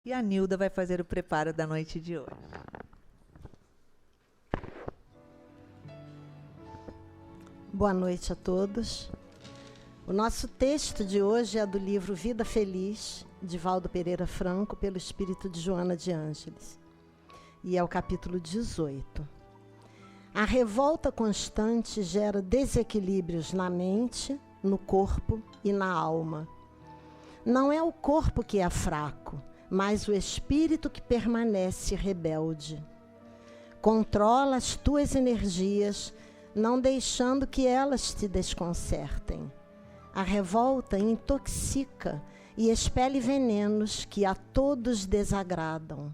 E a Nilda vai fazer o preparo da noite de hoje. Boa noite a todos. O nosso texto de hoje é do livro Vida Feliz, de Valdo Pereira Franco, pelo espírito de Joana de Ângeles. E é o capítulo 18. A revolta constante gera desequilíbrios na mente, no corpo e na alma. Não é o corpo que é fraco, mas o espírito que permanece rebelde. Controla as tuas energias, não deixando que elas te desconcertem. A revolta intoxica e expele venenos que a todos desagradam.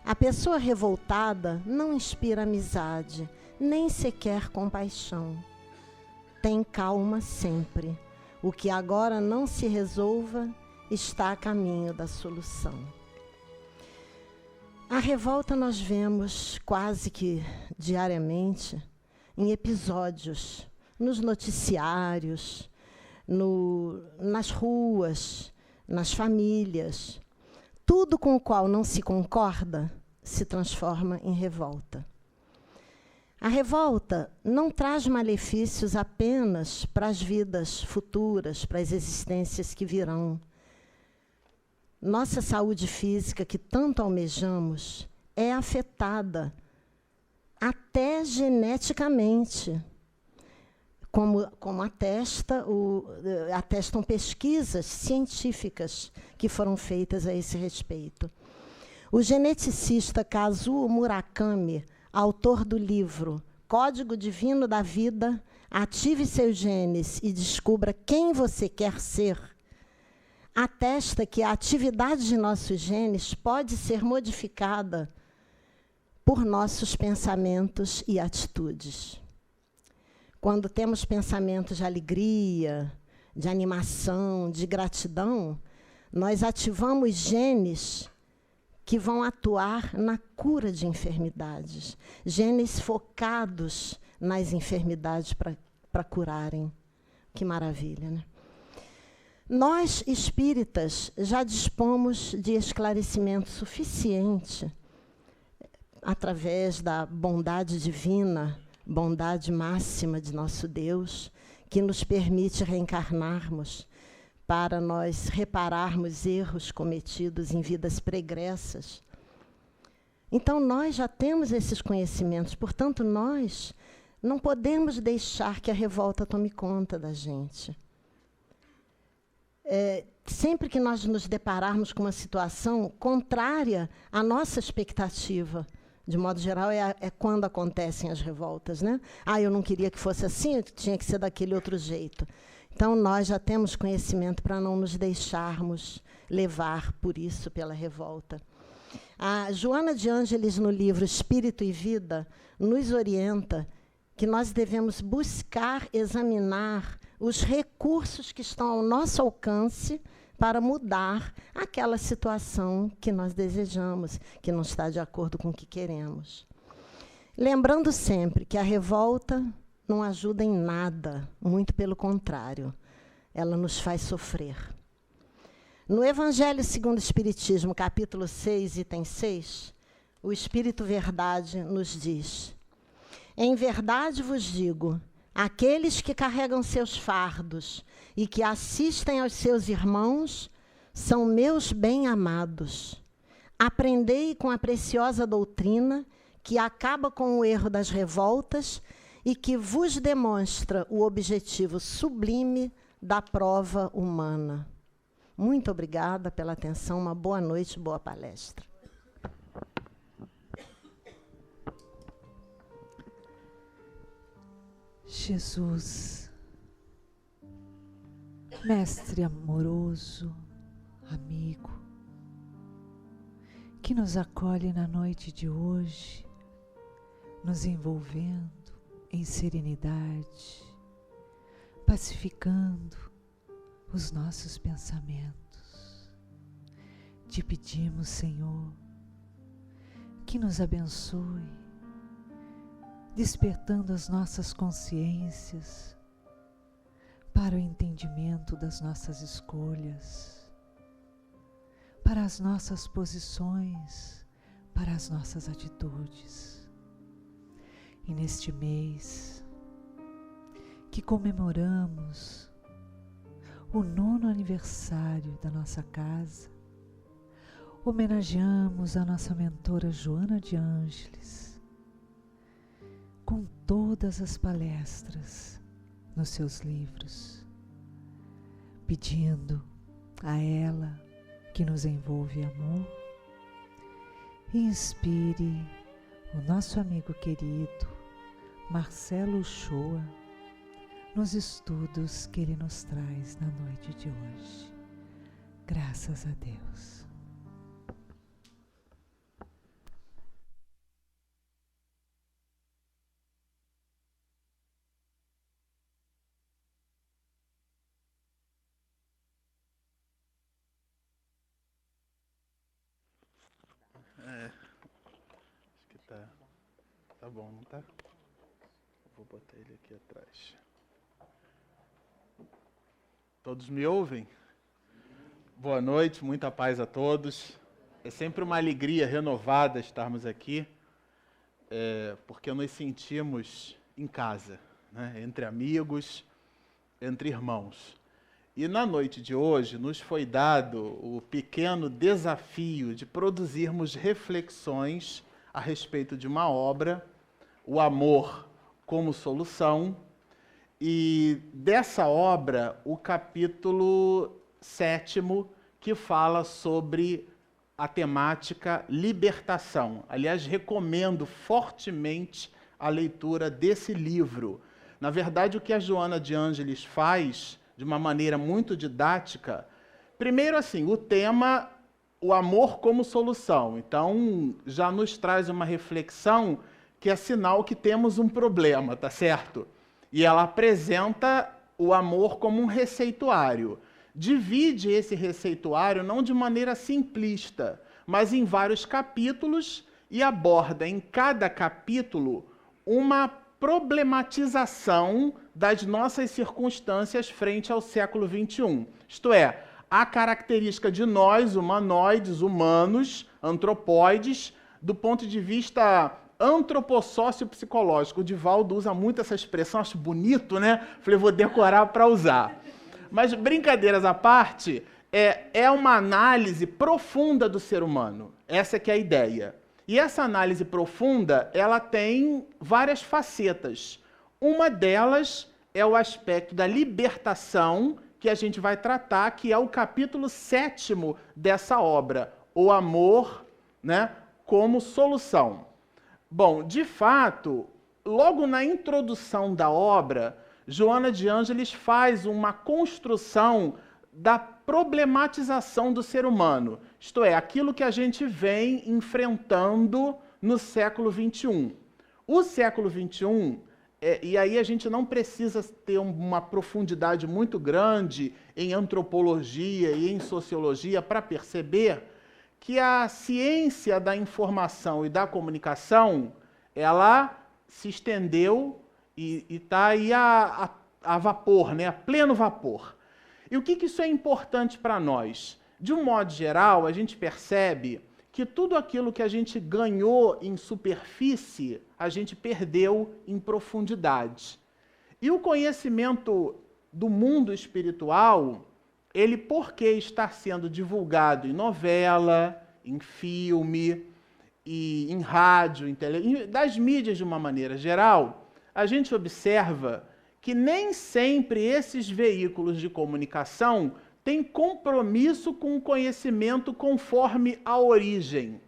A pessoa revoltada não inspira amizade, nem sequer compaixão. Tem calma sempre. O que agora não se resolva está a caminho da solução. A revolta nós vemos quase que diariamente em episódios, nos noticiários, nas ruas, nas famílias. Tudo com o qual não se concorda se transforma em revolta. A revolta não traz malefícios apenas para as vidas futuras, para as existências que virão. Nossa saúde física, que tanto almejamos, é afetada até geneticamente, como atestam pesquisas científicas que foram feitas a esse respeito. O geneticista Kazuo Murakami, autor do livro Código Divino da Vida, Ative seus genes e descubra quem você quer ser, atesta que a atividade de nossos genes pode ser modificada por nossos pensamentos e atitudes. Quando temos pensamentos de alegria, de animação, de gratidão, nós ativamos genes que vão atuar na cura de enfermidades, genes focados nas enfermidades para curarem. Que maravilha, né? Nós, espíritas, já dispomos de esclarecimento suficiente através da bondade divina, bondade máxima de nosso Deus, que nos permite reencarnarmos para nós repararmos erros cometidos em vidas pregressas. Então, nós já temos esses conhecimentos, portanto, nós não podemos deixar que a revolta tome conta da gente. Sempre que nós nos depararmos com uma situação contrária à nossa expectativa, de modo geral, é quando acontecem as revoltas, né? Eu não queria que fosse assim, tinha que ser daquele outro jeito. Então, nós já temos conhecimento para não nos deixarmos levar por isso, pela revolta. A Joana de Ângeles, no livro Espírito e Vida, nos orienta que nós devemos buscar examinar os recursos que estão ao nosso alcance para mudar aquela situação que nós desejamos, que não está de acordo com o que queremos. Lembrando sempre que a revolta não ajuda em nada, muito pelo contrário, ela nos faz sofrer. No Evangelho segundo o Espiritismo, capítulo 6, item 6, o Espírito Verdade nos diz: em verdade vos digo, aqueles que carregam seus fardos e que assistem aos seus irmãos são meus bem-amados. Aprendei com a preciosa doutrina que acaba com o erro das revoltas e que vos demonstra o objetivo sublime da prova humana. Muito obrigada pela atenção, uma boa noite, boa palestra. Jesus, mestre amoroso, amigo, que nos acolhe na noite de hoje, nos envolvendo em serenidade, pacificando os nossos pensamentos. Te pedimos, Senhor, que nos abençoe, despertando as nossas consciências para o entendimento das nossas escolhas, para as nossas posições, para as nossas atitudes. E neste mês que comemoramos o 9º aniversário da nossa casa, homenageamos a nossa mentora Joana de Ângeles com todas as palestras nos seus livros, pedindo a ela que nos envolve amor e inspire o nosso amigo querido Marcelo Uchoa nos estudos que ele nos traz na noite de hoje. Graças a Deus. Acho que tá bom, não tá? Vou botar ele aqui atrás. Todos me ouvem? Boa noite, muita paz a todos. É sempre uma alegria renovada estarmos aqui, porque nos sentimos em casa, né? Entre amigos, entre irmãos. E na noite de hoje nos foi dado o pequeno desafio de produzirmos reflexões a respeito de uma obra, O Amor como Solução, e dessa obra, o capítulo 7º, que fala sobre a temática libertação. Aliás, recomendo fortemente a leitura desse livro. Na verdade, o que a Joana de Ângeles faz, de uma maneira muito didática, primeiro assim, o tema, o amor como solução. Então, já nos traz uma reflexão que é sinal que temos um problema, tá certo? E ela apresenta o amor como um receituário. Divide esse receituário não de maneira simplista, mas em vários capítulos e aborda em cada capítulo uma problematização das nossas circunstâncias frente ao século XXI. Isto é, a característica de nós, humanoides, humanos, antropóides, do ponto de vista antropossócio-psicológico. O Divaldo usa muito essa expressão, acho bonito, né? Falei, vou decorar para usar. Mas, brincadeiras à parte, é uma análise profunda do ser humano. Essa que é a ideia. E essa análise profunda, ela tem várias facetas. Uma delas é o aspecto da libertação, que a gente vai tratar, que é o capítulo 7º dessa obra, O Amor, né, como Solução. Bom, de fato, logo na introdução da obra, Joana de Ângeles faz uma construção da problematização do ser humano, isto é, aquilo que a gente vem enfrentando no século XXI. O século XXI, e aí a gente não precisa ter uma profundidade muito grande em antropologia e em sociologia para perceber que a ciência da informação e da comunicação, ela se estendeu e está aí a vapor, né? A pleno vapor. E o que isso é importante para nós? De um modo geral, a gente percebe que tudo aquilo que a gente ganhou em superfície, a gente perdeu em profundidade. E o conhecimento do mundo espiritual, ele, porque está sendo divulgado em novela, em filme, e em rádio, das mídias de uma maneira geral, a gente observa que nem sempre esses veículos de comunicação têm compromisso com o conhecimento conforme a origem.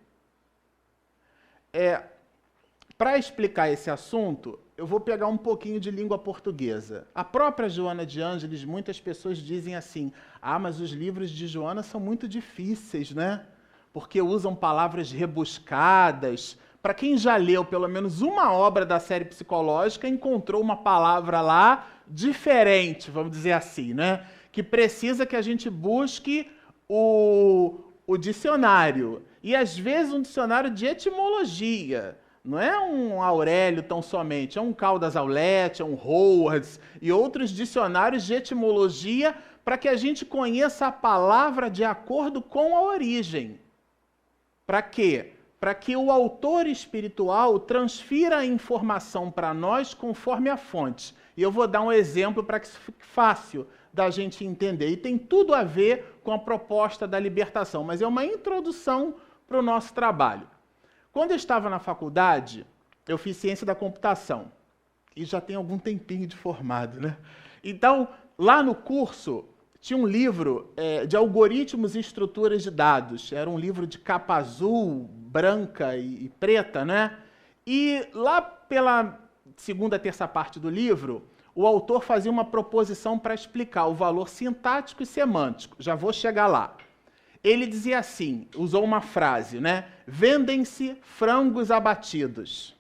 Para explicar esse assunto, eu vou pegar um pouquinho de língua portuguesa. A própria Joana de Ângeles, muitas pessoas dizem assim, mas os livros de Joana são muito difíceis, né? Porque usam palavras rebuscadas. Para quem já leu pelo menos uma obra da série psicológica, encontrou uma palavra lá diferente, vamos dizer assim, né? Que precisa que a gente busque o dicionário. E às vezes um dicionário de etimologia. Não é um Aurélio tão somente, é um Caldas Aulete, é um Howard e outros dicionários de etimologia para que a gente conheça a palavra de acordo com a origem. Para quê? Para que o autor espiritual transfira a informação para nós conforme a fonte. E eu vou dar um exemplo para que isso fique fácil da gente entender. E tem tudo a ver com a proposta da libertação, mas é uma introdução para o nosso trabalho. Quando eu estava na faculdade, eu fiz ciência da computação. E já tem algum tempinho de formado, né? Então, lá no curso, tinha um livro de algoritmos e estruturas de dados. Era um livro de capa azul, branca e preta, né? E lá pela segunda, terça parte do livro, o autor fazia uma proposição para explicar o valor sintático e semântico. Já vou chegar lá. Ele dizia assim, usou uma frase, né? Vendem-se frangos abatidos.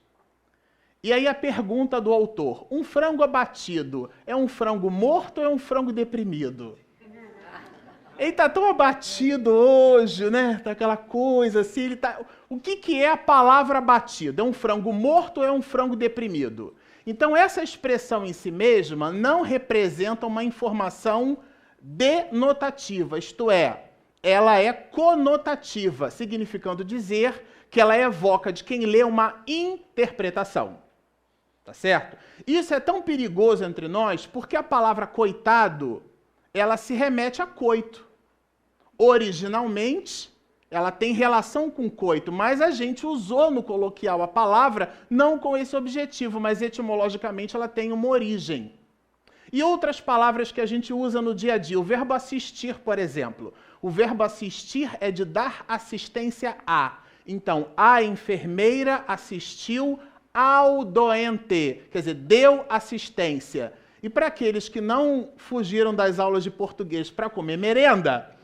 E aí a pergunta do autor, um frango abatido é um frango morto ou é um frango deprimido? Ele está tão abatido hoje, né? Tá aquela coisa assim, ele tá... O que é a palavra abatido? É um frango morto ou é um frango deprimido? Então essa expressão em si mesma não representa uma informação denotativa, isto é, ela é conotativa, significando dizer que ela evoca de quem lê uma interpretação. Tá certo? Isso é tão perigoso entre nós porque a palavra coitado, ela se remete a coito. Originalmente, ela tem relação com coito, mas a gente usou no coloquial a palavra não com esse objetivo, mas etimologicamente ela tem uma origem. E outras palavras que a gente usa no dia a dia, o verbo assistir, por exemplo. O verbo assistir é de dar assistência a. Então, a enfermeira assistiu ao doente, quer dizer, deu assistência. E para aqueles que não fugiram das aulas de português para comer merenda,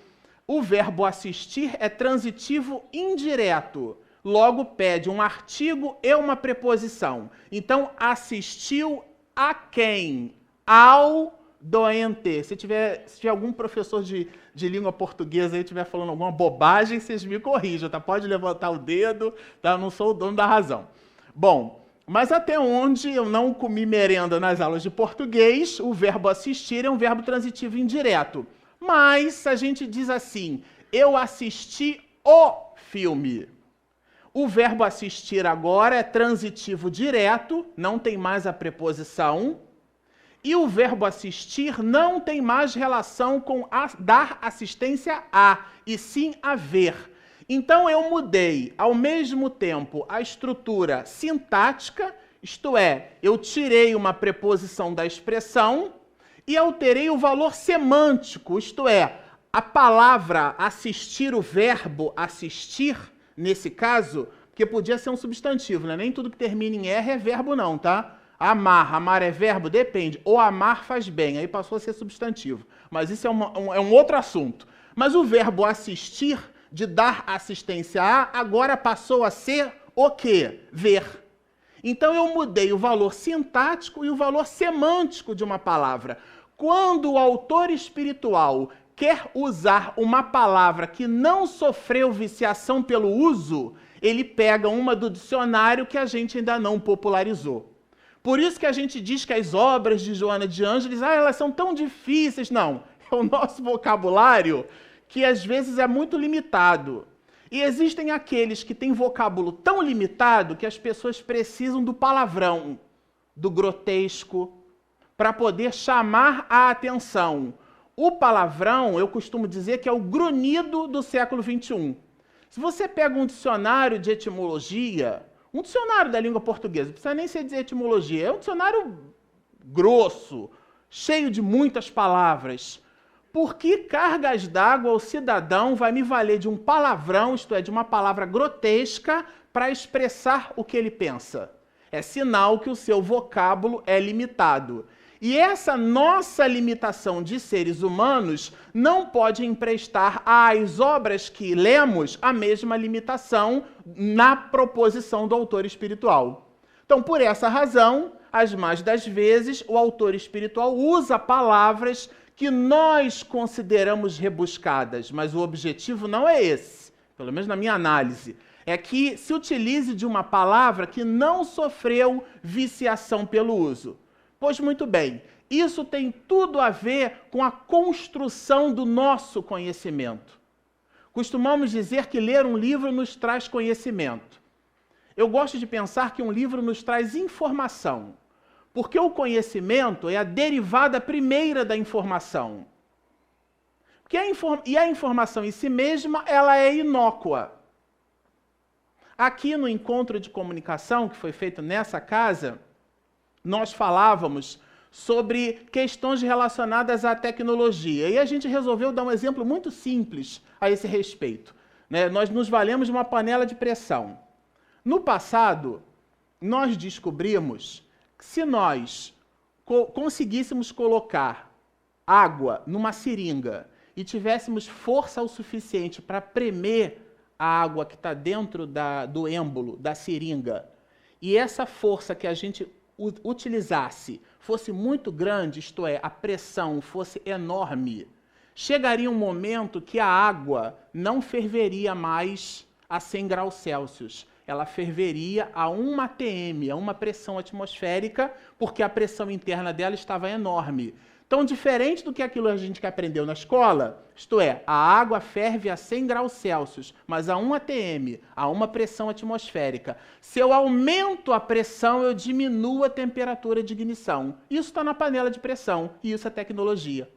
o verbo assistir é transitivo indireto. Logo pede um artigo e uma preposição. Então, assistiu a quem? Ao doente. Se tiver algum professor de língua portuguesa aí estiver falando alguma bobagem, vocês me corrijam, tá? Pode levantar o dedo, tá? Eu não sou o dono da razão. Bom, mas até onde eu não comi merenda nas aulas de português, o verbo assistir é um verbo transitivo indireto. Mas a gente diz assim, eu assisti o filme. O verbo assistir agora é transitivo direto, não tem mais a preposição. E o verbo assistir não tem mais relação com dar assistência a, e sim a ver. Então eu mudei, ao mesmo tempo, a estrutura sintática, isto é, eu tirei uma preposição da expressão e alterei o valor semântico, isto é, a palavra assistir, o verbo assistir, nesse caso, porque podia ser um substantivo, né? Nem tudo que termina em R é verbo não, tá? Amar é verbo? Depende. Ou amar faz bem, aí passou a ser substantivo. Mas isso é um outro assunto. Mas o verbo assistir, de dar assistência a, agora passou a ser o quê? Ver. Então eu mudei o valor sintático e o valor semântico de uma palavra. Quando o autor espiritual quer usar uma palavra que não sofreu viciação pelo uso, ele pega uma do dicionário que a gente ainda não popularizou. Por isso que a gente diz que as obras de Joana de Ângeles, elas são tão difíceis. Não, é o nosso vocabulário que às vezes é muito limitado. E existem aqueles que têm vocábulo tão limitado que as pessoas precisam do palavrão, do grotesco, para poder chamar a atenção. O palavrão, eu costumo dizer que é o grunhido do século XXI. Se você pega um dicionário de etimologia, um dicionário da língua portuguesa, não precisa nem ser de etimologia, é um dicionário grosso, cheio de muitas palavras. Por que cargas d'água o cidadão vai me valer de um palavrão, isto é, de uma palavra grotesca, para expressar o que ele pensa? É sinal que o seu vocábulo é limitado. E essa nossa limitação de seres humanos não pode emprestar às obras que lemos a mesma limitação na proposição do autor espiritual. Então, por essa razão, as mais das vezes, o autor espiritual usa palavras que nós consideramos rebuscadas, mas o objetivo não é esse, pelo menos na minha análise, é que se utilize de uma palavra que não sofreu viciação pelo uso. Pois muito bem, Isso tem tudo a ver com a construção do nosso conhecimento. Costumamos dizer que ler um livro nos traz conhecimento. Eu gosto de pensar que um livro nos traz informação, porque o conhecimento é a derivada primeira da informação. E a informação em si mesma, ela é inócua. Aqui no encontro de comunicação que foi feito nessa casa, nós falávamos sobre questões relacionadas à tecnologia. E a gente resolveu dar um exemplo muito simples a esse respeito, né? Nós nos valemos de uma panela de pressão. No passado, nós descobrimos que se nós conseguíssemos colocar água numa seringa e tivéssemos força o suficiente para premer a água que está dentro do êmbolo, da seringa, e essa força que a gente utilizasse fosse muito grande, isto é, a pressão fosse enorme, chegaria um momento que a água não ferveria mais a 100 graus Celsius. Ela ferveria a 1 atm, a uma pressão atmosférica, porque a pressão interna dela estava enorme. Então, diferente do que aquilo a gente que aprendeu na escola, isto é, a água ferve a 100 graus Celsius, mas a 1 atm, a uma pressão atmosférica. Se eu aumento a pressão, eu diminuo a temperatura de ignição. Isso está na panela de pressão, e isso é tecnologia.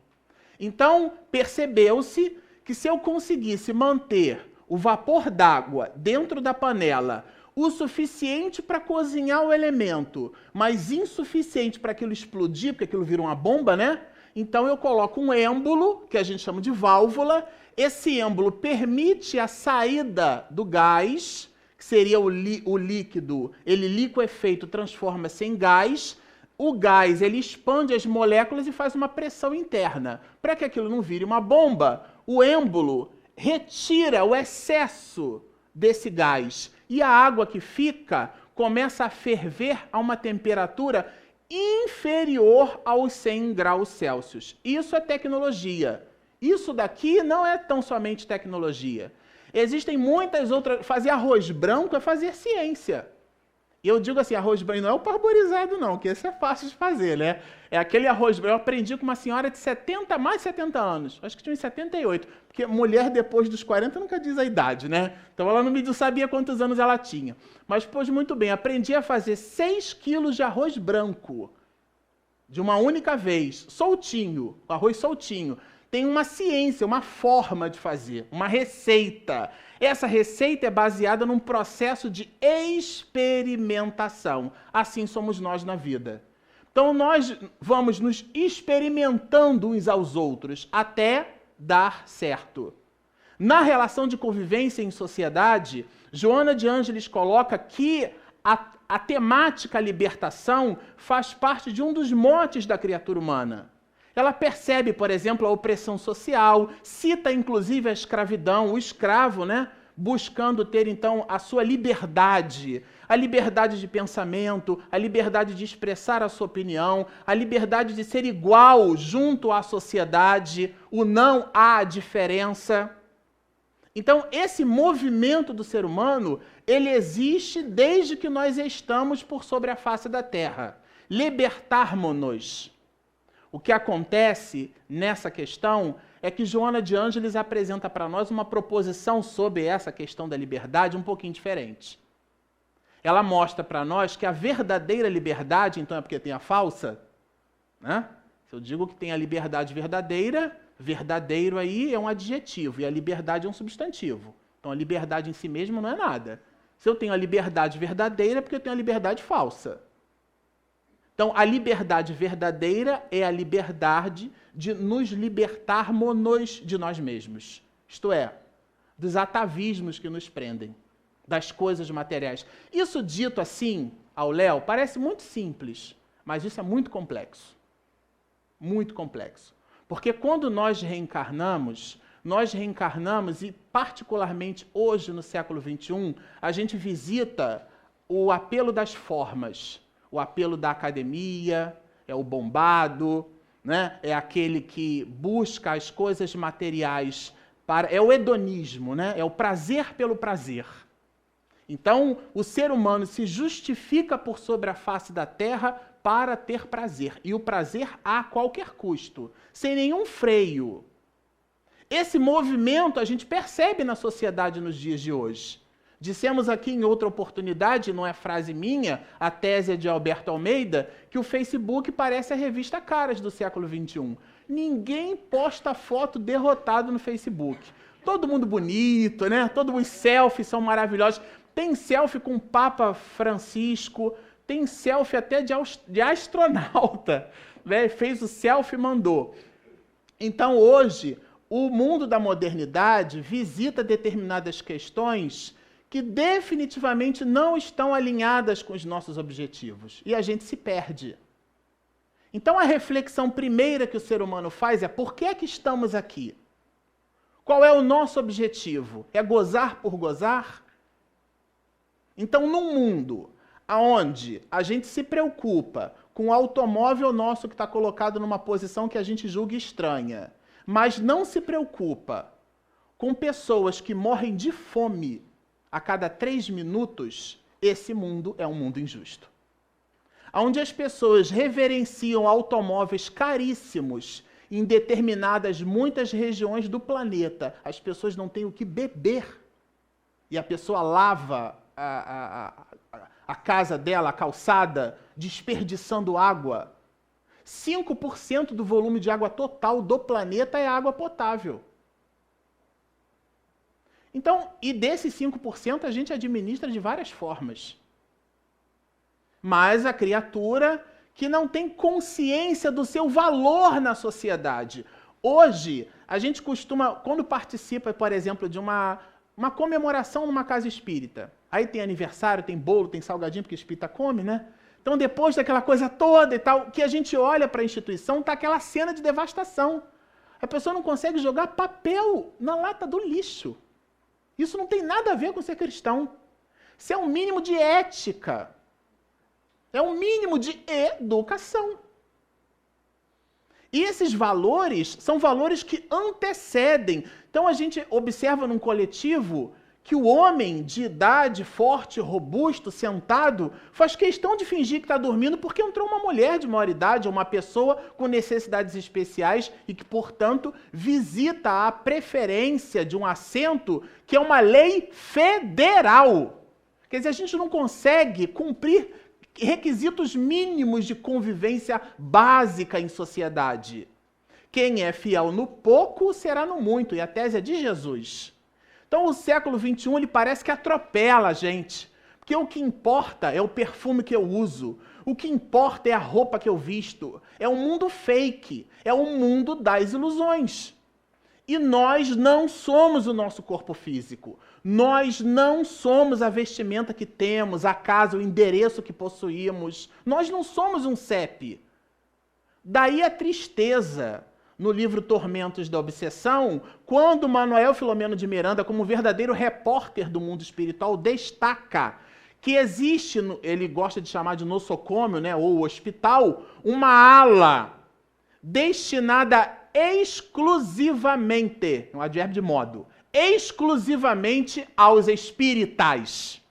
Então, percebeu-se que se eu conseguisse manter o vapor d'água dentro da panela o suficiente para cozinhar o elemento, mas insuficiente para aquilo explodir, porque aquilo vira uma bomba, né? Então eu coloco um êmbolo, que a gente chama de válvula. Esse êmbolo permite a saída do gás, que seria o líquido. Ele liquefeito transforma-se em gás. O gás ele expande as moléculas e faz uma pressão interna. Para que aquilo não vire uma bomba, o êmbolo retira o excesso desse gás. E a água que fica começa a ferver a uma temperatura inferior aos 100 graus Celsius. Isso é tecnologia. Isso daqui não é tão somente tecnologia. Existem muitas outras... Fazer arroz branco é fazer ciência. E eu digo assim, arroz branco não é o parborizado não, que esse é fácil de fazer, né? É aquele arroz branco. Eu aprendi com uma senhora de mais de 70 anos. Acho que tinha uns 78. Porque mulher depois dos 40 nunca diz a idade, né? Então ela não sabia quantos anos ela tinha. Mas, pois, muito bem, aprendi a fazer 6 quilos de arroz branco. De uma única vez. Soltinho. Arroz soltinho. Tem uma ciência, uma forma de fazer, uma receita. Essa receita é baseada num processo de experimentação. Assim somos nós na vida. Então nós vamos nos experimentando uns aos outros até dar certo. Na relação de convivência em sociedade, Joana de Ângeles coloca que a temática libertação faz parte de um dos motes da criatura humana. Ela percebe, por exemplo, a opressão social, cita inclusive a escravidão, o escravo, né? Buscando ter então a sua liberdade, a liberdade de pensamento, a liberdade de expressar a sua opinião, a liberdade de ser igual junto à sociedade, o não há diferença. Então, esse movimento do ser humano, ele existe desde que nós estamos por sobre a face da terra. Libertarmos-nos. O que acontece nessa questão é que Joana de Ângeles apresenta para nós uma proposição sobre essa questão da liberdade um pouquinho diferente. Ela mostra para nós que a verdadeira liberdade, então é porque tem a falsa, né? Se eu digo que tem a liberdade verdadeira, verdadeiro aí é um adjetivo e a liberdade é um substantivo. Então a liberdade em si mesma não é nada. Se eu tenho a liberdade verdadeira é porque eu tenho a liberdade falsa. Então, a liberdade verdadeira é a liberdade de nos libertarmos de nós mesmos. Isto é, dos atavismos que nos prendem, das coisas materiais. Isso dito assim, ao léu, parece muito simples, mas isso é muito complexo. Muito complexo. Porque quando nós reencarnamos e particularmente hoje, no século XXI, a gente visita o apelo das formas. O apelo da academia, é o bombado, né? É aquele que busca as coisas materiais, é o hedonismo, né? É o prazer pelo prazer. Então, o ser humano se justifica por sobre a face da terra para ter prazer. E o prazer a qualquer custo, sem nenhum freio. Esse movimento a gente percebe na sociedade nos dias de hoje. Dissemos aqui em outra oportunidade, não é frase minha, a tese é de Alberto Almeida, que o Facebook parece a revista Caras do século XXI. Ninguém posta foto derrotado no Facebook. Todo mundo bonito, né? Todos os selfies são maravilhosos. Tem selfie com o Papa Francisco, tem selfie até de astronauta. Né? Fez o selfie e mandou. Então hoje, o mundo da modernidade visita determinadas questões que definitivamente não estão alinhadas com os nossos objetivos. E a gente se perde. Então a reflexão primeira que o ser humano faz é: por que é que estamos aqui? Qual é o nosso objetivo? É gozar por gozar? Então, num mundo onde a gente se preocupa com o automóvel nosso que está colocado numa posição que a gente julga estranha, mas não se preocupa com pessoas que morrem de fome a cada 3 minutos, esse mundo é um mundo injusto. Onde as pessoas reverenciam automóveis caríssimos em determinadas, muitas regiões do planeta. As pessoas não têm o que beber. E a pessoa lava a casa dela, a calçada, desperdiçando água. 5% do volume de água total do planeta é água potável. Então, e desses 5% a gente administra de várias formas. Mas a criatura que não tem consciência do seu valor na sociedade. Hoje, a gente costuma, quando participa, por exemplo, de uma comemoração numa casa espírita, aí tem aniversário, tem bolo, tem salgadinho, porque espírita come, né? Então, depois daquela coisa toda e tal, que a gente olha para a instituição, tá aquela cena de devastação. A pessoa não consegue jogar papel na lata do lixo. Isso não tem nada a ver com ser cristão. Isso é um mínimo de ética. É um mínimo de educação. E esses valores são valores que antecedem. Então a gente observa num coletivo que o homem de idade forte, robusto, sentado, faz questão de fingir que está dormindo porque entrou uma mulher de maior idade, uma pessoa com necessidades especiais e que, portanto, visita a preferência de um assento que é uma lei federal. Quer dizer, a gente não consegue cumprir requisitos mínimos de convivência básica em sociedade. Quem é fiel no pouco será no muito, e a tese é de Jesus. Então o século XXI ele parece que atropela a gente, porque o que importa é o perfume que eu uso, o que importa é a roupa que eu visto, é um mundo fake, é um mundo das ilusões. E nós não somos o nosso corpo físico. Nós não somos a vestimenta que temos, a casa, o endereço que possuímos. Nós não somos um CEP. Daí a tristeza no livro Tormentos da Obsessão, quando Manuel Filomeno de Miranda, como verdadeiro repórter do mundo espiritual, destaca que existe, ele gosta de chamar de nosocômio, né, ou hospital, uma ala destinada exclusivamente, um advérbio de modo, exclusivamente aos espíritas.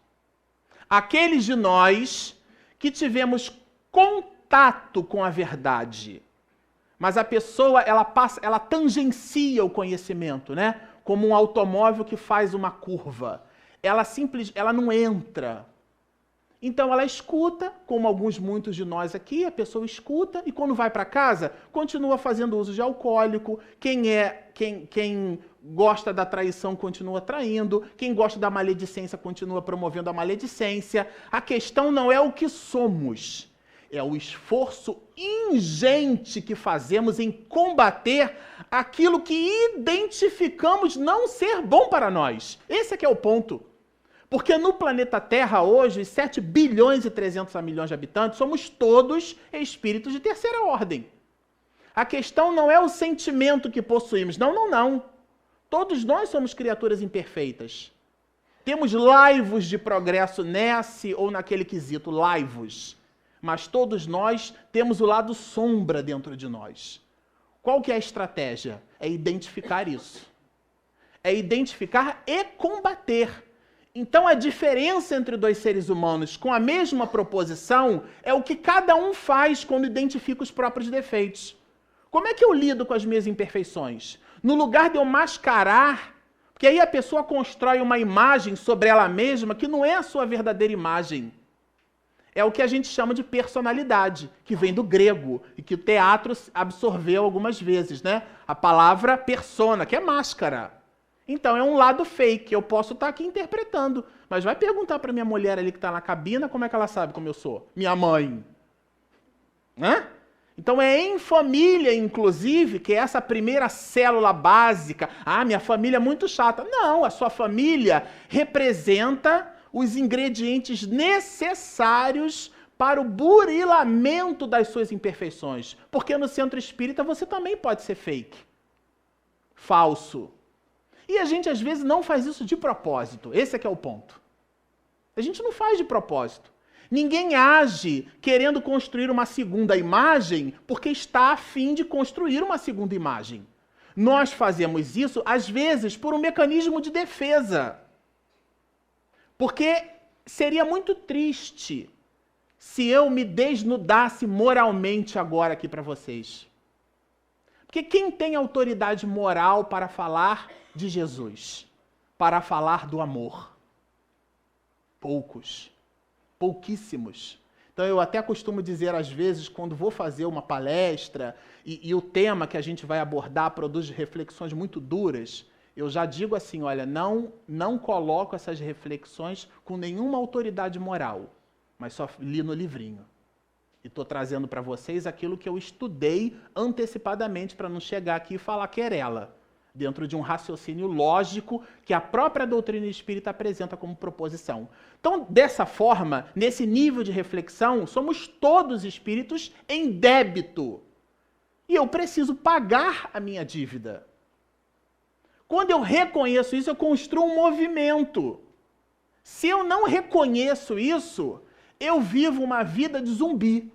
Aqueles de nós que tivemos contato com a verdade. Mas a pessoa, ela tangencia o conhecimento, né? Como um automóvel que faz uma curva. Ela não entra. Então ela escuta, como muitos de nós aqui, a pessoa escuta e quando vai para casa, continua fazendo uso de alcoólico. Quem gosta da traição continua traindo, quem gosta da maledicência continua promovendo a maledicência. A questão não é o que somos, é o esforço ingente que fazemos em combater aquilo que identificamos não ser bom para nós. Esse é que é o ponto. Porque no planeta Terra hoje, 7 bilhões e 300 milhões de habitantes, somos todos espíritos de terceira ordem. A questão não é o sentimento que possuímos. Não. Todos nós somos criaturas imperfeitas. Temos laivos de progresso nesse ou naquele quesito, laivos. Mas todos nós temos o lado sombra dentro de nós. Qual que é a estratégia? É identificar isso. É identificar e combater. Então a diferença entre dois seres humanos com a mesma proposição é o que cada um faz quando identifica os próprios defeitos. Como é que eu lido com as minhas imperfeições? No lugar de eu mascarar, porque aí a pessoa constrói uma imagem sobre ela mesma que não é a sua verdadeira imagem. É o que a gente chama de personalidade, que vem do grego e que o teatro absorveu algumas vezes, né? A palavra persona, que é máscara. Então é um lado fake, eu posso estar aqui interpretando, mas vai perguntar para minha mulher ali que está na cabina como é que ela sabe como eu sou. Minha mãe. Né? Então é em família, inclusive, que é essa primeira célula básica. Ah, minha família é muito chata. Não, a sua família representa os ingredientes necessários para o burilamento das suas imperfeições. Porque no centro espírita você também pode ser fake. Falso. E a gente às vezes não faz isso de propósito. Esse é que é o ponto. A gente não faz de propósito. Ninguém age querendo construir uma segunda imagem porque está a fim de construir uma segunda imagem. Nós fazemos isso, às vezes, por um mecanismo de defesa. Porque seria muito triste se eu me desnudasse moralmente agora aqui para vocês. Porque quem tem autoridade moral para falar de Jesus? Para falar do amor? Poucos. Pouquíssimos. Então eu até costumo dizer às vezes, quando vou fazer uma palestra e o tema que a gente vai abordar produz reflexões muito duras, eu já digo assim, olha, não coloco essas reflexões com nenhuma autoridade moral, mas só li no livrinho. E estou trazendo para vocês aquilo que eu estudei antecipadamente para não chegar aqui e falar querela, dentro de um raciocínio lógico que a própria doutrina espírita apresenta como proposição. Então, dessa forma, nesse nível de reflexão, somos todos espíritos em débito. E eu preciso pagar a minha dívida. Quando eu reconheço isso, eu construo um movimento. Se eu não reconheço isso, eu vivo uma vida de zumbi.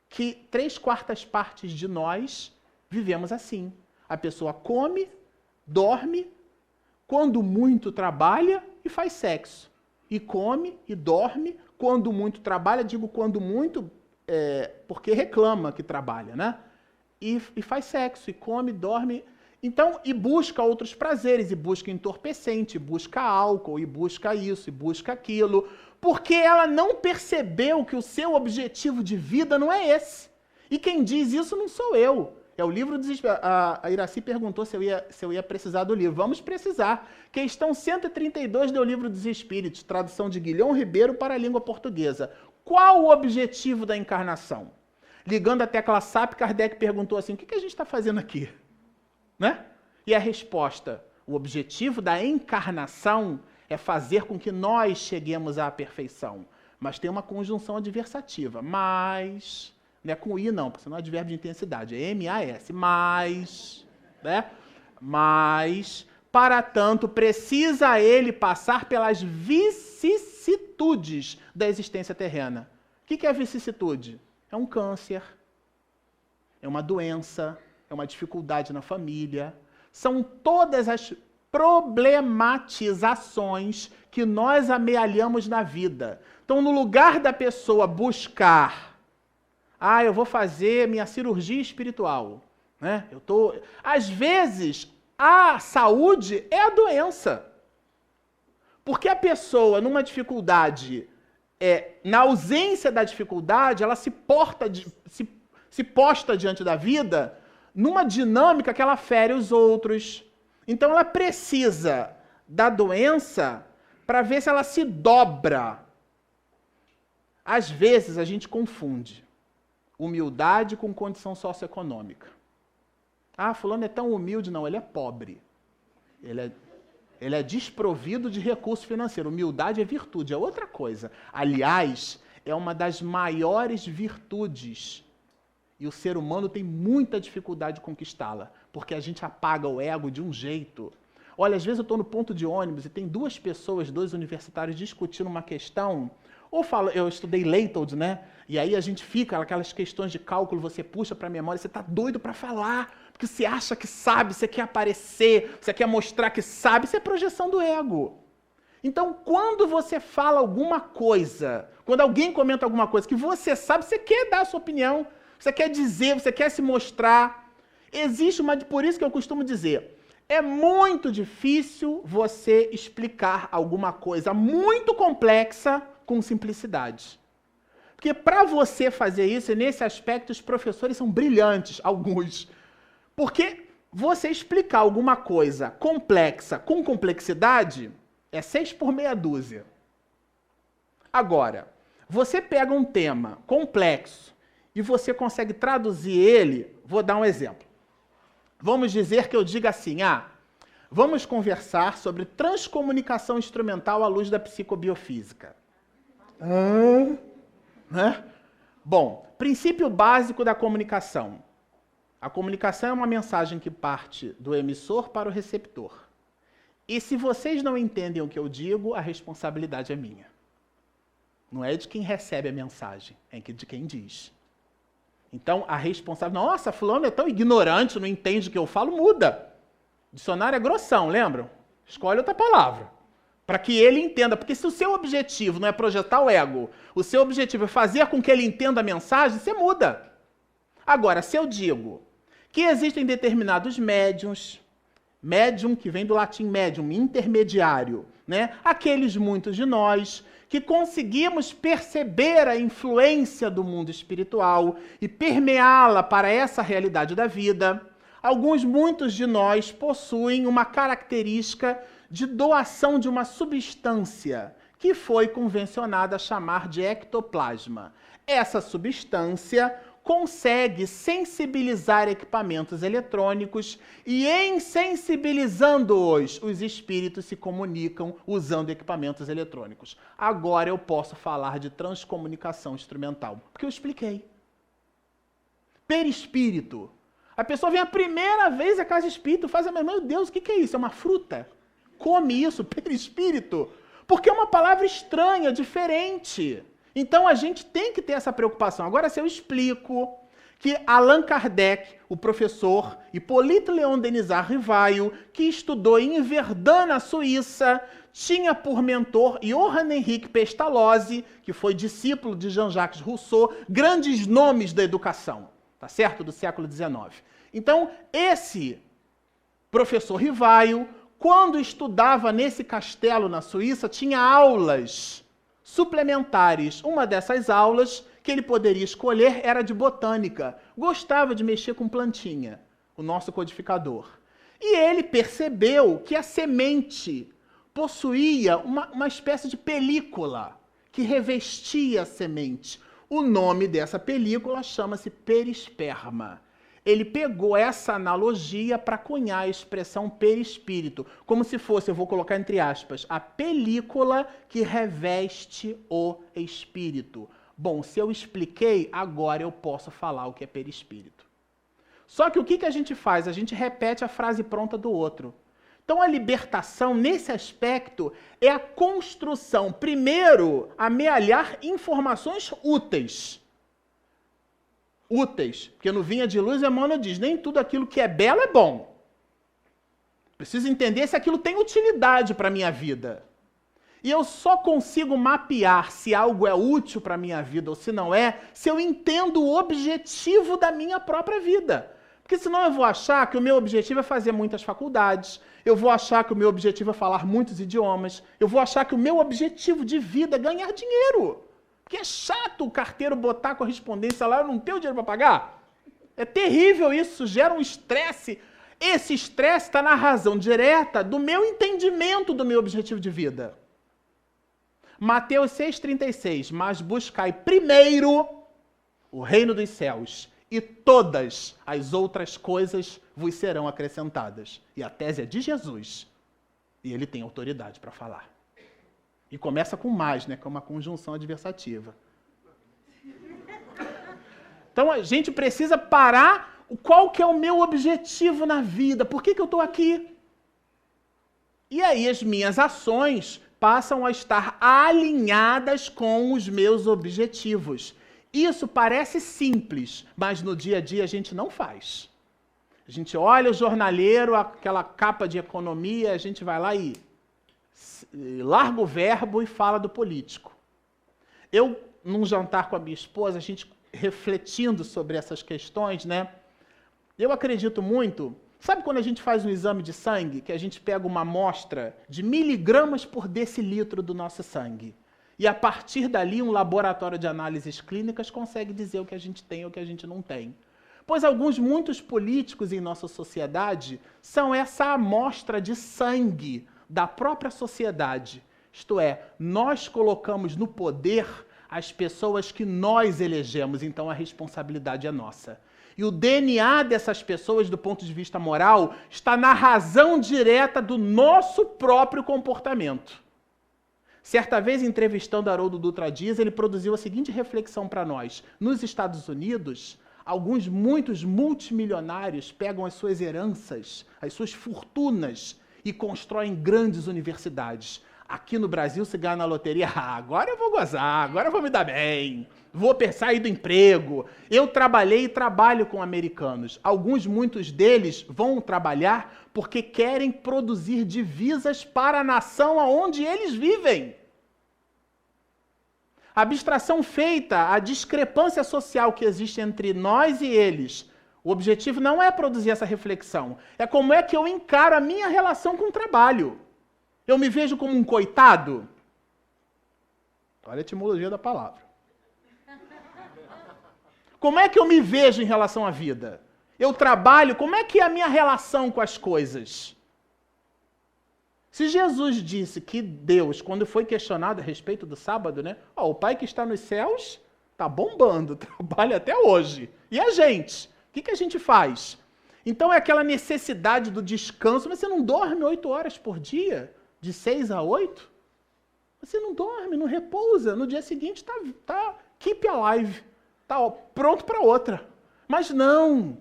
Que 3/4 partes de nós vivemos assim. A pessoa come, dorme, quando muito trabalha e faz sexo. E come e dorme, quando muito trabalha, digo quando muito, porque reclama que trabalha, né? E faz sexo, e come, dorme. Então, e busca outros prazeres, e busca entorpecente, e busca álcool, e busca isso, e busca aquilo, porque ela não percebeu que o seu objetivo de vida não é esse. E quem diz isso não sou eu. É o livro dos Espíritos. A Iraci perguntou se eu ia precisar do livro. Vamos precisar. Questão 132 do Livro dos Espíritos, tradução de Guilhom Ribeiro para a língua portuguesa. Qual o objetivo da encarnação? Ligando a tecla SAP, Kardec perguntou assim, o que a gente está fazendo aqui? Né? E a resposta, o objetivo da encarnação é fazer com que nós cheguemos à perfeição. Mas tem uma conjunção adversativa. Mas... não é com I não, porque senão é advérbio de intensidade, é M-A-S, mas, né? Mas, para tanto, precisa ele passar pelas vicissitudes da existência terrena. O que é vicissitude? É um câncer, é uma doença, é uma dificuldade na família. São todas as problematizações que nós amealhamos na vida. Então, no lugar da pessoa buscar... eu vou fazer minha cirurgia espiritual. Né? Às vezes, a saúde é a doença. Porque a pessoa, numa dificuldade, na ausência da dificuldade, ela se posta diante da vida numa dinâmica que ela fere os outros. Então, ela precisa da doença para ver se ela se dobra. Às vezes, a gente confunde humildade com condição socioeconômica. Fulano é tão humilde. Não, ele é pobre. Ele é desprovido de recurso financeiro. Humildade é virtude, é outra coisa. Aliás, é uma das maiores virtudes. E o ser humano tem muita dificuldade de conquistá-la, porque a gente apaga o ego de um jeito. Olha, às vezes eu estou no ponto de ônibus e tem dois universitários discutindo uma questão. Eu estudei Leithold, né? E aí a gente fica, aquelas questões de cálculo, você puxa para a memória, você está doido para falar, porque você acha que sabe, você quer aparecer, você quer mostrar que sabe, isso é projeção do ego. Então, quando você fala alguma coisa, quando alguém comenta alguma coisa que você sabe, você quer dar a sua opinião, você quer dizer, você quer se mostrar. Existe uma... Por isso que eu costumo dizer, é muito difícil você explicar alguma coisa muito complexa com simplicidade. Porque para você fazer isso, e nesse aspecto, os professores são brilhantes, alguns. Porque você explicar alguma coisa complexa com complexidade é 6 por meia dúzia. Agora, você pega um tema complexo e você consegue traduzir ele, vou dar um exemplo. Vamos dizer que eu diga assim, vamos conversar sobre transcomunicação instrumental à luz da psicobiofísica. Bom, princípio básico da comunicação. A comunicação é uma mensagem que parte do emissor para o receptor. E se vocês não entendem o que eu digo, a responsabilidade é minha. Não é de quem recebe a mensagem, é de quem diz. Então, a responsabilidade... Nossa, fulano é tão ignorante, não entende o que eu falo, muda. Dicionário é grossão, lembram? Escolhe outra palavra. Para que ele entenda. Porque se o seu objetivo não é projetar o ego, o seu objetivo é fazer com que ele entenda a mensagem, você muda. Agora, se eu digo que existem determinados médiums, médium, que vem do latim médium, intermediário, né? Aqueles muitos de nós que conseguimos perceber a influência do mundo espiritual e permeá-la para essa realidade da vida. Muitos de nós possuem uma característica de doação de uma substância que foi convencionada a chamar de ectoplasma. Essa substância consegue sensibilizar equipamentos eletrônicos e, em sensibilizando-os, os espíritos se comunicam usando equipamentos eletrônicos. Agora eu posso falar de transcomunicação instrumental, porque eu expliquei. Perispírito. A pessoa vem a primeira vez à casa espírita, faz meu Deus, o que é isso? É uma fruta? Come isso, perispírito? Porque é uma palavra estranha, diferente. Então, a gente tem que ter essa preocupação. Agora, se eu explico que Allan Kardec, o professor, Hippolyte Léon Denisard Rivaio, que estudou em Verdun, na Suíça, tinha por mentor Johann Henrique Pestalozzi, que foi discípulo de Jean-Jacques Rousseau, grandes nomes da educação, tá certo? Do século XIX. Então, esse professor Rivaio, quando estudava nesse castelo na Suíça, tinha aulas suplementares. Uma dessas aulas que ele poderia escolher era de botânica. Gostava de mexer com plantinha, o nosso codificador. E ele percebeu que a semente possuía uma espécie de película que revestia a semente. O nome dessa película chama-se perisperma. Ele pegou essa analogia para cunhar a expressão perispírito, como se fosse, eu vou colocar entre aspas, a película que reveste o espírito. Bom, se eu expliquei, agora eu posso falar o que é perispírito. Só que o que a gente faz? A gente repete a frase pronta do outro. Então a libertação, nesse aspecto, é a construção, primeiro, amealhar informações úteis. Porque no Vinha de Luz, Emmanuel diz, nem tudo aquilo que é belo é bom. Preciso entender se aquilo tem utilidade para a minha vida. E eu só consigo mapear se algo é útil para a minha vida ou se não é, se eu entendo o objetivo da minha própria vida. Porque senão eu vou achar que o meu objetivo é fazer muitas faculdades, eu vou achar que o meu objetivo é falar muitos idiomas, eu vou achar que o meu objetivo de vida é ganhar dinheiro. Porque é chato o carteiro botar a correspondência lá, eu não tenho dinheiro para pagar. É terrível isso, gera um estresse. Esse estresse está na razão direta do meu entendimento do meu objetivo de vida. Mateus 6,36, mas buscai primeiro o reino dos céus e todas as outras coisas vos serão acrescentadas. E a tese é de Jesus. E ele tem autoridade para falar. E começa com mais, né? Que é uma conjunção adversativa. Então a gente precisa parar. Qual que é o meu objetivo na vida? Por que eu estou aqui? E aí as minhas ações passam a estar alinhadas com os meus objetivos. Isso parece simples, mas no dia a dia a gente não faz. A gente olha o jornaleiro, aquela capa de economia, a gente vai lá e larga o verbo e fala do político. Eu, num jantar com a minha esposa, a gente refletindo sobre essas questões, né? Eu acredito muito... Sabe quando a gente faz um exame de sangue, que a gente pega uma amostra de miligramas por decilitro do nosso sangue? E a partir dali, um laboratório de análises clínicas consegue dizer o que a gente tem ou o que a gente não tem. Pois muitos políticos em nossa sociedade são essa amostra de sangue da própria sociedade. Isto é, nós colocamos no poder as pessoas que nós elegemos, então a responsabilidade é nossa. E o DNA dessas pessoas, do ponto de vista moral, está na razão direta do nosso próprio comportamento. Certa vez, entrevistando Haroldo Dutra Dias, ele produziu a seguinte reflexão para nós. Nos Estados Unidos, muitos multimilionários pegam as suas heranças, as suas fortunas e constroem grandes universidades. Aqui no Brasil, se ganha na loteria, agora eu vou gozar, agora eu vou me dar bem, vou sair do emprego. Eu trabalhei e trabalho com americanos. Muitos deles vão trabalhar porque querem produzir divisas para a nação aonde eles vivem. A abstração feita, a discrepância social que existe entre nós e eles, o objetivo não é produzir essa reflexão, é como é que eu encaro a minha relação com o trabalho. Eu me vejo como um coitado? Olha a etimologia da palavra. Como é que eu me vejo em relação à vida? Eu trabalho, como é que é a minha relação com as coisas? Se Jesus disse que Deus, quando foi questionado a respeito do sábado, né? O Pai que está nos céus está bombando, trabalha até hoje. E a gente? O que a gente faz? Então é aquela necessidade do descanso, mas você não dorme 8 horas por dia? De 6 a 8? Você não dorme, não repousa. No dia seguinte tá keep alive. Tá pronto para outra. Mas não.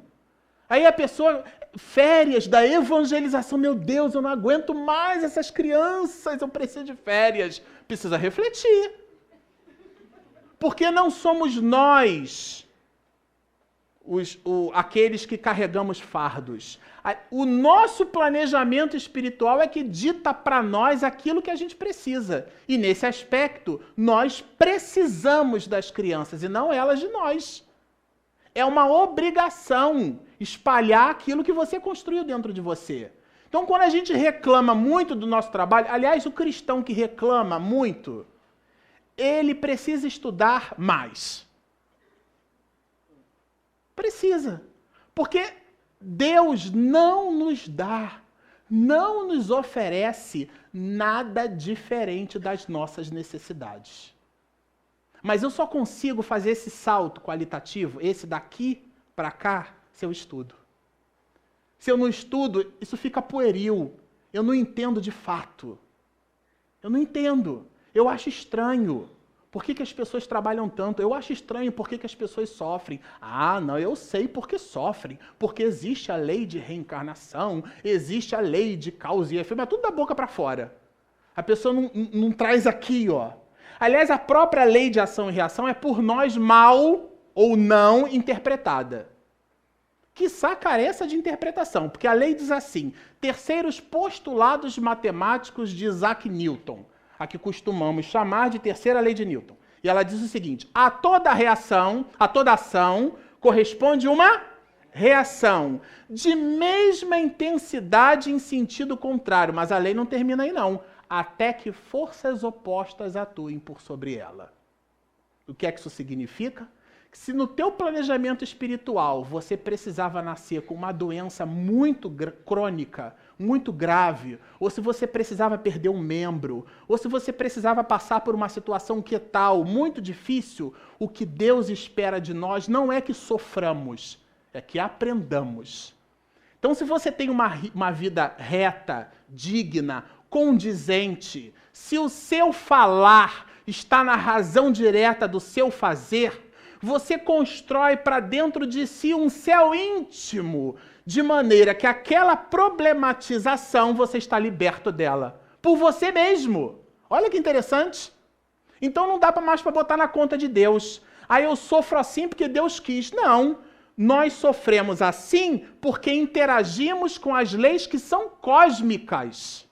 Aí a pessoa, férias da evangelização. Meu Deus, eu não aguento mais essas crianças. Eu preciso de férias. Precisa refletir. Porque não somos nós aqueles que carregamos fardos. O nosso planejamento espiritual é que dita para nós aquilo que a gente precisa. E nesse aspecto, nós precisamos das crianças e não elas de nós. É uma obrigação espalhar aquilo que você construiu dentro de você. Então, quando a gente reclama muito do nosso trabalho, aliás, o cristão que reclama muito, ele precisa estudar mais. Precisa. Porque Deus não nos dá, não nos oferece nada diferente das nossas necessidades. Mas eu só consigo fazer esse salto qualitativo, esse daqui para cá, se eu estudo. Se eu não estudo, isso fica pueril. Eu não entendo de fato. Eu não entendo. Eu acho estranho. Por que as pessoas trabalham tanto? Eu acho estranho por que as pessoas sofrem. Não, eu sei por que sofrem. Porque existe a lei de reencarnação, existe a lei de causa e efeito, mas tudo da boca para fora. A pessoa não traz aqui, ó. Aliás, a própria lei de ação e reação é por nós mal ou não interpretada. Quiçá careça de interpretação, porque a lei diz assim, terceiros postulados matemáticos de Isaac Newton, a que costumamos chamar de terceira lei de Newton. E ela diz o seguinte, a toda ação corresponde uma reação de mesma intensidade em sentido contrário, mas a lei não termina aí não, até que forças opostas atuem por sobre ela. O que é que isso significa? Que se no teu planejamento espiritual você precisava nascer com uma doença muito crônica, muito grave, ou se você precisava perder um membro, ou se você precisava passar por uma situação que tal, muito difícil, o que Deus espera de nós não é que soframos, é que aprendamos. Então, se você tem uma vida reta, digna, condizente, se o seu falar está na razão direta do seu fazer, você constrói para dentro de si um céu íntimo, de maneira que aquela problematização você está liberto dela, por você mesmo. Olha que interessante. Então não dá mais para botar na conta de Deus. Eu sofro assim porque Deus quis. Não, nós sofremos assim porque interagimos com as leis que são cósmicas.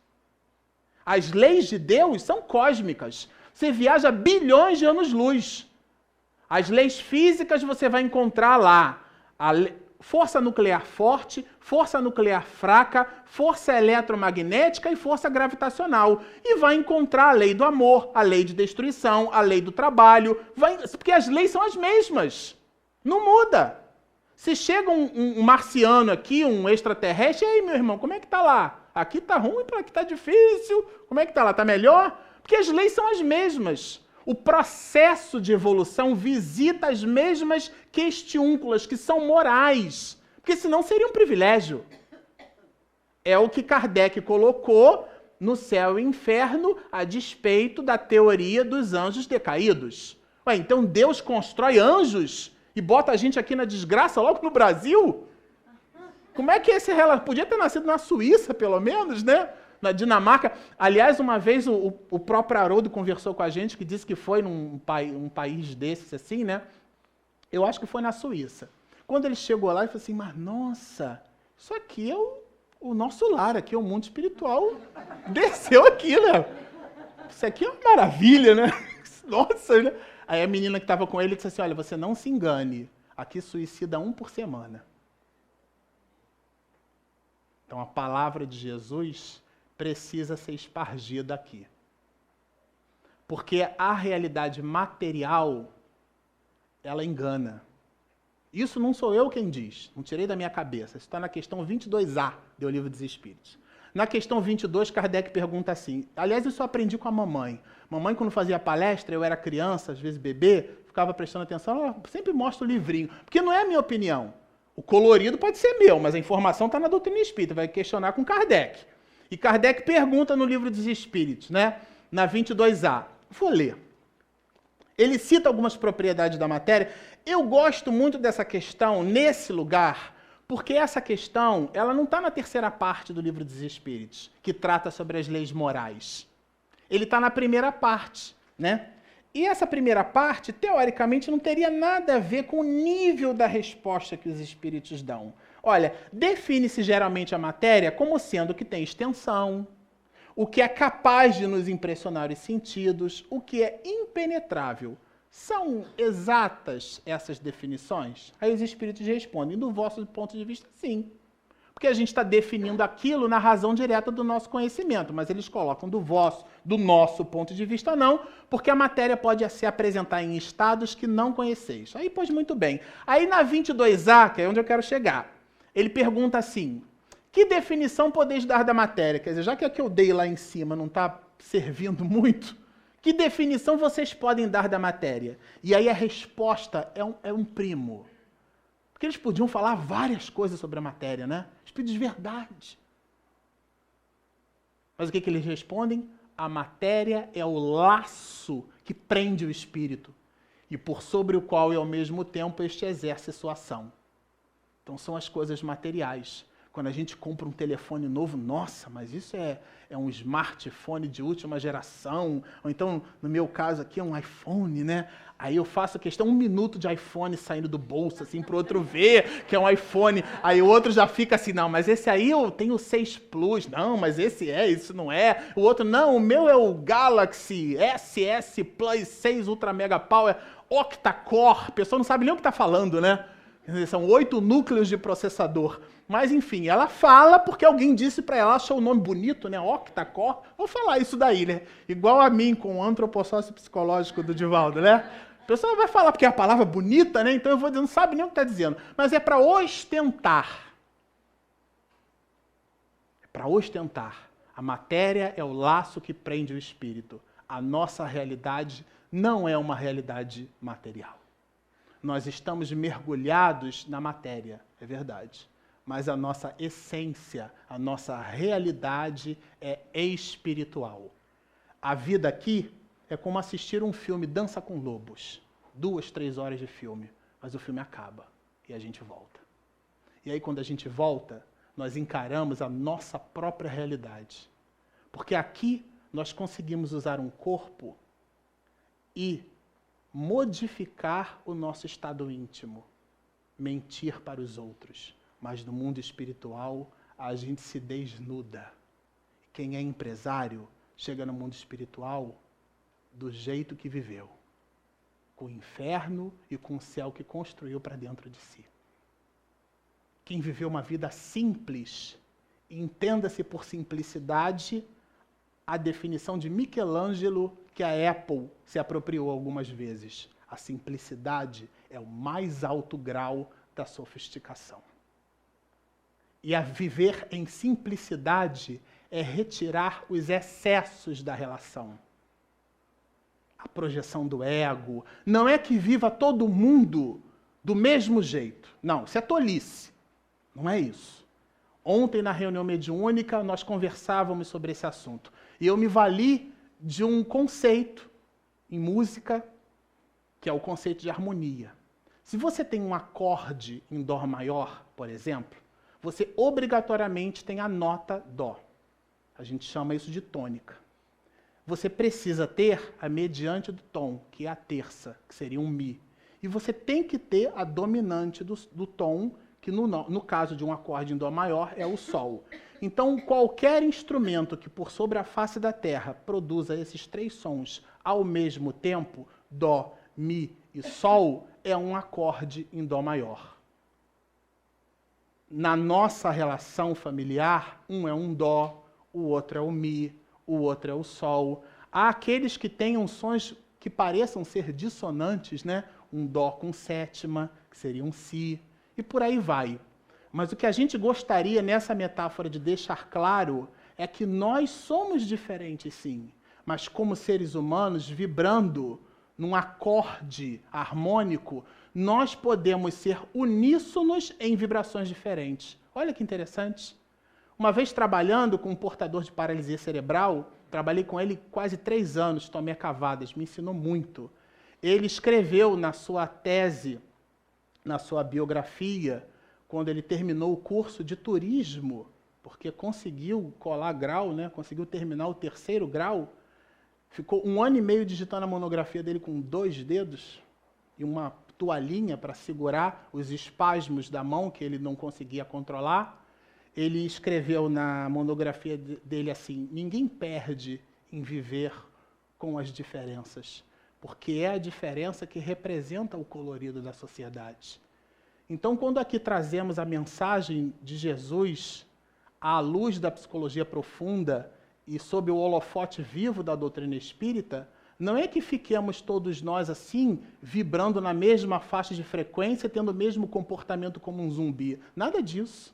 As leis de Deus são cósmicas. Você viaja bilhões de anos-luz. As leis físicas você vai encontrar lá. Força nuclear forte, força nuclear fraca, força eletromagnética e força gravitacional. E vai encontrar a lei do amor, a lei de destruição, a lei do trabalho. Porque as leis são as mesmas. Não muda. Se chega um marciano aqui, um extraterrestre, e aí, meu irmão, como é que tá lá? Aqui tá ruim, para aqui tá difícil. Como é que tá lá? Tá melhor? Porque as leis são as mesmas. O processo de evolução visita as mesmas questiúnculas, que são morais. Porque senão seria um privilégio. É o que Kardec colocou no céu e inferno a despeito da teoria dos anjos decaídos. Ué, então Deus constrói anjos e bota a gente aqui na desgraça logo no Brasil? Como é que esse relato... Podia ter nascido na Suíça, pelo menos, né? Na Dinamarca. Aliás, uma vez o próprio Haroldo conversou com a gente, que disse que foi num país desses, assim, né? Eu acho que foi na Suíça. Quando ele chegou lá, ele falou assim, mas nossa, isso aqui é o nosso lar, aqui é o mundo espiritual. Desceu aqui, né? Isso aqui é uma maravilha, né? Nossa, né? Aí a menina que estava com ele disse assim, olha, você não se engane, aqui suicida 1 por semana. Então a palavra de Jesus precisa ser espargida aqui. Porque a realidade material, ela engana. Isso não sou eu quem diz, não tirei da minha cabeça. Isso está na questão 22A do Livro dos Espíritos. Na questão 22, Kardec pergunta assim, aliás, isso eu aprendi com a mamãe. Mamãe, quando fazia palestra, eu era criança, às vezes bebê, ficava prestando atenção, ela sempre mostra o livrinho. Porque não é a minha opinião. O colorido pode ser meu, mas a informação está na doutrina espírita, vai questionar com Kardec. E Kardec pergunta no Livro dos Espíritos, né? Na 22A. Vou ler. Ele cita algumas propriedades da matéria. Eu gosto muito dessa questão nesse lugar, porque essa questão, ela não está na terceira parte do Livro dos Espíritos, que trata sobre as leis morais. Ele está na primeira parte, né? E essa primeira parte, teoricamente, não teria nada a ver com o nível da resposta que os espíritos dão. Olha, define-se geralmente a matéria como sendo o que tem extensão, o que é capaz de nos impressionar os sentidos, o que é impenetrável. São exatas essas definições? Aí os espíritos respondem, do vosso ponto de vista, sim. Porque a gente está definindo aquilo na razão direta do nosso conhecimento, mas eles colocam do nosso ponto de vista não, porque a matéria pode se apresentar em estados que não conheceis. Aí, pois, muito bem. Aí na 22A, que é onde eu quero chegar, ele pergunta assim, que definição podeis dar da matéria? Quer dizer, já que a que eu dei lá em cima não está servindo muito, que definição vocês podem dar da matéria? E aí a resposta é um primo. Porque eles podiam falar várias coisas sobre a matéria, né? Espíritos de verdade. Mas o que eles respondem? A matéria é o laço que prende o espírito e por sobre o qual, e ao mesmo tempo, este exerce sua ação. Então, são as coisas materiais. Quando a gente compra um telefone novo, nossa, mas isso é um smartphone de última geração, ou então, no meu caso aqui, é um iPhone, né? Aí eu faço a questão, 1 minuto de iPhone saindo do bolso, assim, para o outro ver que é um iPhone. Aí o outro já fica assim, não, mas esse aí eu tenho o 6 Plus, não, mas isso não é. O outro, não, o meu é o Galaxy SS Plus 6 Ultra Mega Power Octa-Core. A pessoa não sabe nem o que está falando, né? São 8 núcleos de processador. Mas, enfim, ela fala porque alguém disse para ela, achou o nome bonito, né? Octa-Core. Vou falar isso daí, né? Igual a mim com o antropossócio psicológico do Divaldo, né? A pessoa vai falar porque é a palavra bonita, né? Então eu vou dizer, não sabe nem o que está dizendo. Mas é para ostentar. É para ostentar. A matéria é o laço que prende o espírito. A nossa realidade não é uma realidade material. Nós estamos mergulhados na matéria, é verdade. Mas a nossa essência, a nossa realidade é espiritual. A vida aqui é como assistir um filme Dança com Lobos. 2, 3 horas de filme, mas o filme acaba e a gente volta. E aí quando a gente volta, nós encaramos a nossa própria realidade. Porque aqui nós conseguimos usar um corpo e modificar o nosso estado íntimo, mentir para os outros. Mas no mundo espiritual, a gente se desnuda. Quem é empresário chega no mundo espiritual do jeito que viveu, com o inferno e com o céu que construiu para dentro de si. Quem viveu uma vida simples, entenda-se por simplicidade a definição de Michelangelo que a Apple se apropriou algumas vezes. A simplicidade é o mais alto grau da sofisticação. E a viver em simplicidade é retirar os excessos da relação. A projeção do ego. Não é que viva todo mundo do mesmo jeito. Não, isso é tolice. Não é isso. Ontem, na reunião mediúnica, nós conversávamos sobre esse assunto. E eu me vali de um conceito em música, que é o conceito de harmonia. Se você tem um acorde em Dó maior, por exemplo, você obrigatoriamente tem a nota Dó. A gente chama isso de tônica. Você precisa ter a mediante do tom, que é a terça, que seria um Mi. E você tem que ter a dominante do tom, que no caso de um acorde em Dó maior é o Sol. Então, qualquer instrumento que por sobre a face da Terra produza esses três sons ao mesmo tempo, Dó, Mi e Sol, é um acorde em Dó maior. Na nossa relação familiar, um é um Dó, o outro é o Mi, o outro é o Sol. Há aqueles que tenham sons que pareçam ser dissonantes, né? Um Dó com sétima, que seria um Si, e por aí vai. Mas o que a gente gostaria nessa metáfora de deixar claro é que nós somos diferentes, sim, mas como seres humanos, vibrando num acorde harmônico, nós podemos ser uníssonos em vibrações diferentes. Olha que interessante. Uma vez trabalhando com um portador de paralisia cerebral, trabalhei com ele quase 3 anos, tomei cavadas, me ensinou muito. Ele escreveu na sua tese, na sua biografia, quando ele terminou o curso de turismo, porque conseguiu colar grau, né? Conseguiu terminar o 3º grau, ficou 1 ano e meio digitando a monografia dele com 2 dedos e uma toalhinha para segurar os espasmos da mão que ele não conseguia controlar. Ele escreveu na monografia dele assim: ninguém perde em viver com as diferenças, porque é a diferença que representa o colorido da sociedade. Então, quando aqui trazemos a mensagem de Jesus à luz da psicologia profunda e sob o holofote vivo da doutrina espírita, não é que fiquemos todos nós assim, vibrando na mesma faixa de frequência, tendo o mesmo comportamento como um zumbi. Nada disso.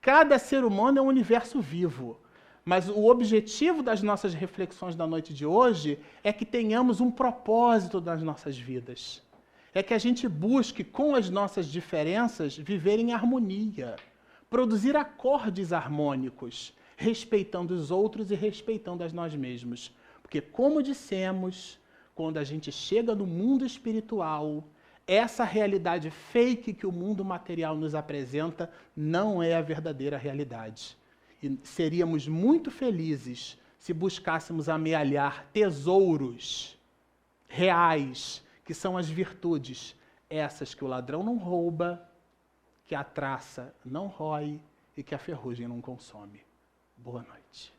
Cada ser humano é um universo vivo. Mas o objetivo das nossas reflexões da noite de hoje é que tenhamos um propósito nas nossas vidas. É que a gente busque, com as nossas diferenças, viver em harmonia, produzir acordes harmônicos, respeitando os outros e respeitando a nós mesmos. Porque, como dissemos, quando a gente chega no mundo espiritual, essa realidade fake que o mundo material nos apresenta não é a verdadeira realidade. E seríamos muito felizes se buscássemos amealhar tesouros reais, que são as virtudes, essas que o ladrão não rouba, que a traça não rói e que a ferrugem não consome. Boa noite.